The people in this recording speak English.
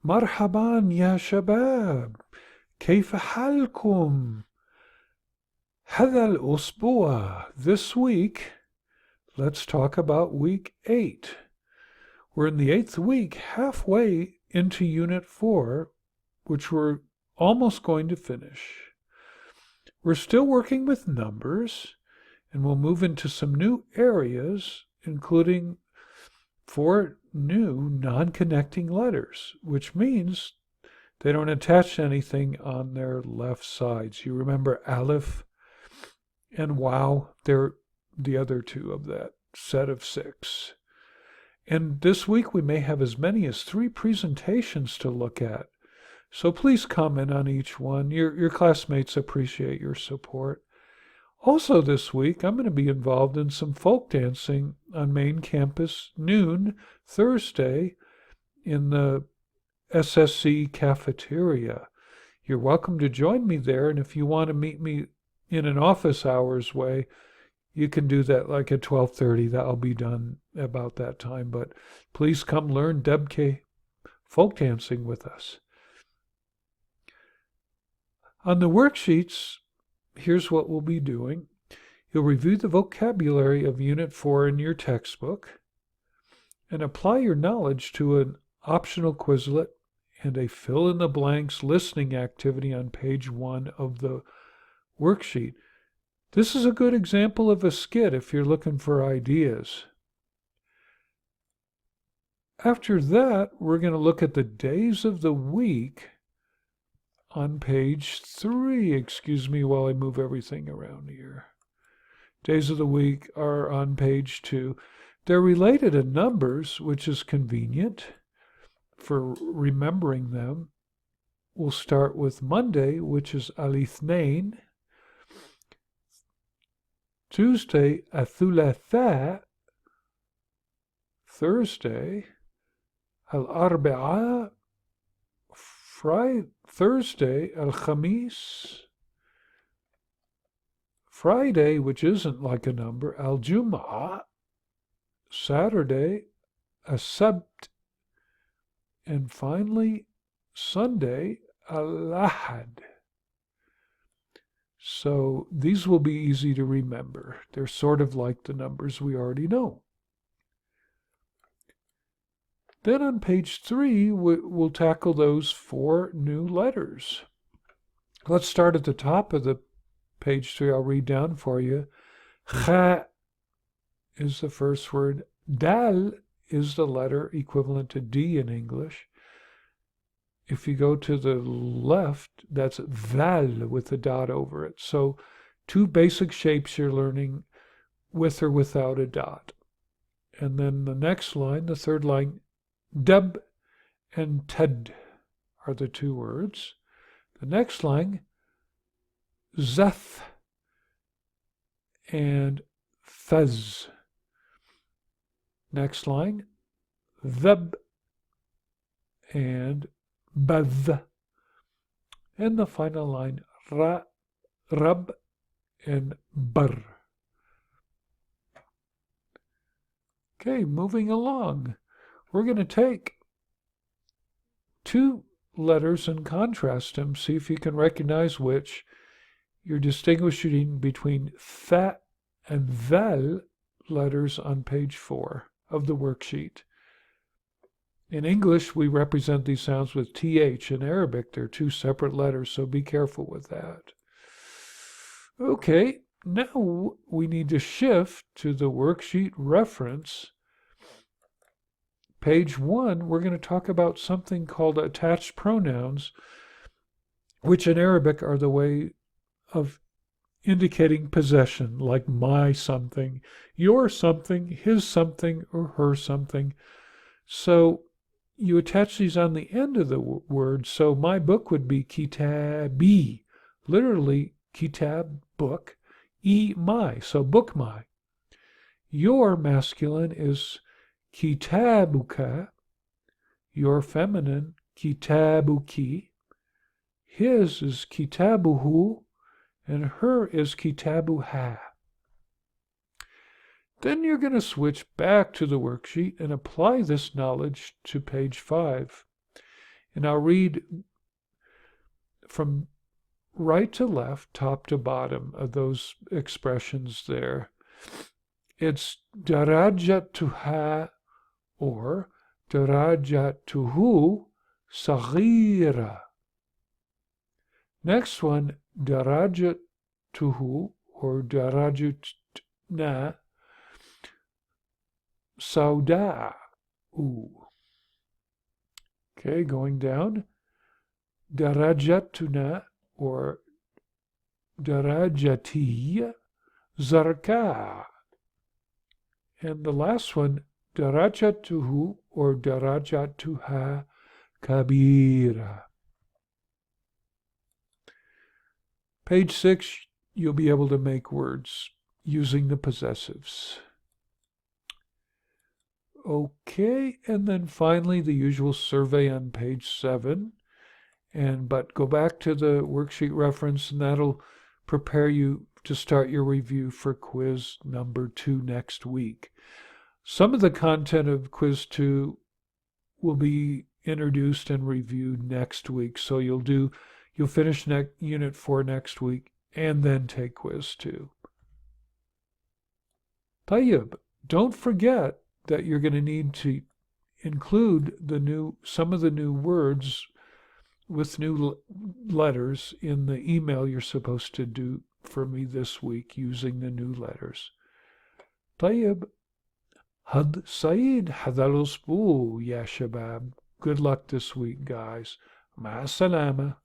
مرحبا يا شباب، كيف حالكم؟ هذا الأسبوع, this week, let's talk about week 8. We're in the 8th week, halfway into Unit 4, which we're almost going to finish. We're still working with numbers, and we'll move into some new areas, including 4 new non-connecting letters, which means they don't attach anything on their left sides. You remember Aleph and Wow? They're the other two of that set of 6. And this week we may have as many as 3 presentations to look at. So please comment on each one. Your classmates appreciate your support. Also this week, I'm going to be involved in some folk dancing on main campus noon Thursday in the SSC cafeteria. You're welcome to join me there, and if you want to meet me in an office hours way, you can do that like at 12:30. That'll be done about that time, but please come learn Debke folk dancing with us. On the worksheets, here's what we'll be doing. You'll review the vocabulary of Unit 4 in your textbook and apply your knowledge to an optional Quizlet and a fill-in-the-blanks listening activity on page 1 of the worksheet. This is a good example of a skit if you're looking for ideas. After that, we're going to look at the days of the week on page 3. Excuse me while I move everything around here. Days of the week are on page 2. They're related in numbers, which is convenient for remembering them. We'll start with Monday, which is Alithnain. Tuesday, Athulatha. Thursday, Al-Arba'a. Thursday, Al-Khamis. Friday, which isn't like a number, Al-Jum'ah. Saturday, As-Sabt. And finally, Sunday, Al-Ahad. So these will be easy to remember. They're sort of like the numbers we already know. Then on page 3, we'll tackle those 4 new letters. Let's start at the top of the page 3. I'll read down for you. Kha is the first word. Dal is the letter equivalent to D in English. If you go to the left, that's Val with a dot over it. So 2 basic shapes you're learning with or without a dot. And then the next line, the third line, Dub and Ted are the 2 words. The next line, Zath and Thaz. Next line, Thab and Bath. And the final line, Ra, Rab, and Bar. Okay, moving along. We're going to take 2 letters and contrast them. See if you can recognize which. You're distinguishing between Tha and Val letters on page 4 of the worksheet. In English, we represent these sounds with TH. In Arabic, they're 2 separate letters, so be careful with that. Okay, now we need to shift to the worksheet reference. Page 1, we're going to talk about something called attached pronouns, which in Arabic are the way of indicating possession, like my something, your something, his something, or her something. So you attach these on the end of the word. So my book would be kitabi, literally kitab, book, my, so book my. Your masculine is kitabuka, your feminine kitabuki. His is kitabuhu, and her is kitabuha. Then you're going to switch back to the worksheet and apply this knowledge to page 5. And I'll read from right to left, top to bottom of those expressions there. It's darajatuha or darajatuhu saghira. Next one, darajatuhu or darajatna sauda. Okay, going down. Darajatuna or darajati zarka. And the last one, darajatuhu or darajatuha kabira. Page 6, you'll be able to make words using the possessives. Okay, and then finally the usual survey on page 7. But go back to the worksheet reference, and that'll prepare you to start your review for quiz number 2 next week. Some of the content of quiz 2 will be introduced and reviewed next week. So you'll finish unit 4 next week and then take quiz 2. Tayyib, don't forget that you're going to need to include some of the new words with new letters in the email you're supposed to do for me this week using the new letters. طيب had سعيد هذا الأسبوع يا شباب. Good luck this week, guys. مع السلامة.